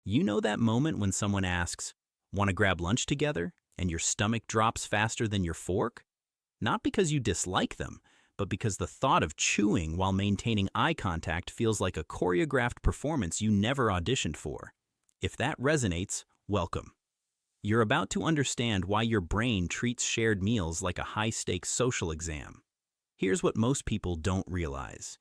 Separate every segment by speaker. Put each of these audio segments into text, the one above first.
Speaker 1: You know that moment when someone asks, "Want to grab lunch together?" and your stomach drops faster than your fork? Not because you dislike them, but because the thought of chewing while maintaining eye contact feels like a choreographed performance you never auditioned for. If that resonates, welcome. You're about to understand why your brain treats shared meals like a high-stakes social exam. Here's what most people don't realize.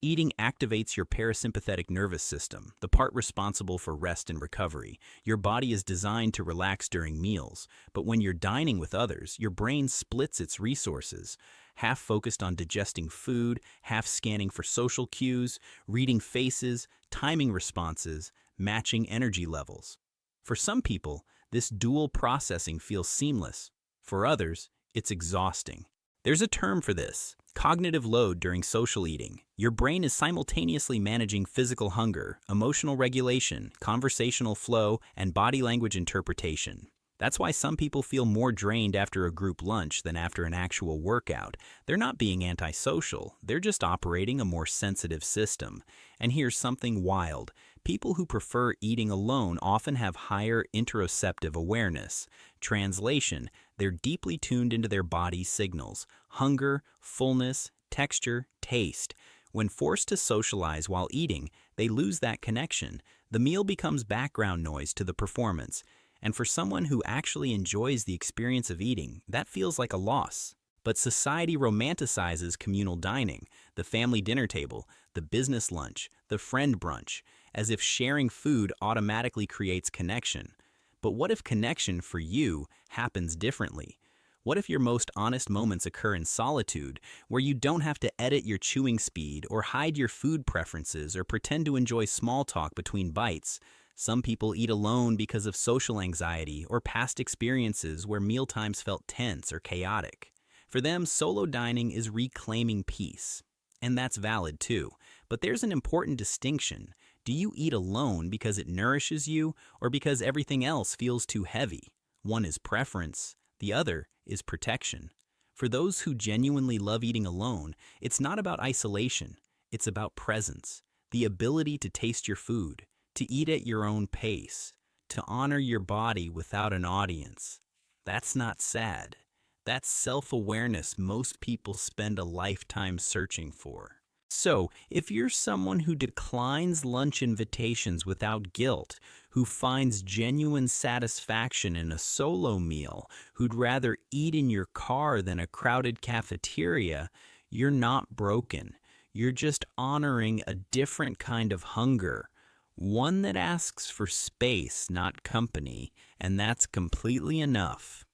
Speaker 1: Eating activates your parasympathetic nervous system, the part responsible for rest and recovery. Your body is designed to relax during meals, but when you're dining with others, your brain splits its resources, half focused on digesting food, half scanning for social cues, reading faces, timing responses, matching energy levels. For some people, this dual processing feels seamless. For others, it's exhausting. There's a term for this: cognitive load during social eating. Your brain is simultaneously managing physical hunger, emotional regulation, conversational flow, and body language interpretation. That's why some people feel more drained after a group lunch than after an actual workout. They're not being antisocial, they're just operating a more sensitive system. And here's something wild. People who prefer eating alone often have higher interoceptive awareness. Translation: they're deeply tuned into their body's signals: hunger, fullness, texture, taste. When forced to socialize while eating, they lose that connection. The meal becomes background noise to the performance. And for someone who actually enjoys the experience of eating, that feels like a loss. But society romanticizes communal dining, the family dinner table, the business lunch, the friend brunch, as if sharing food automatically creates connection. But what if connection for you happens differently? What if your most honest moments occur in solitude, where you don't have to edit your chewing speed or hide your food preferences or pretend to enjoy small talk between bites? Some people eat alone because of social anxiety or past experiences where mealtimes felt tense or chaotic. For them, solo dining is reclaiming peace. And that's valid too. But there's an important distinction. Do you eat alone because it nourishes you, or because everything else feels too heavy? One is preference, the other is protection. For those who genuinely love eating alone, it's not about isolation, it's about presence, the ability to taste your food, to eat at your own pace, to honor your body without an audience. That's not sad. That's self-awareness most people spend a lifetime searching for. So, if you're someone who declines lunch invitations without guilt, who finds genuine satisfaction in a solo meal, who'd rather eat in your car than a crowded cafeteria, you're not broken. You're just honoring a different kind of hunger, one that asks for space, not company, and that's completely enough.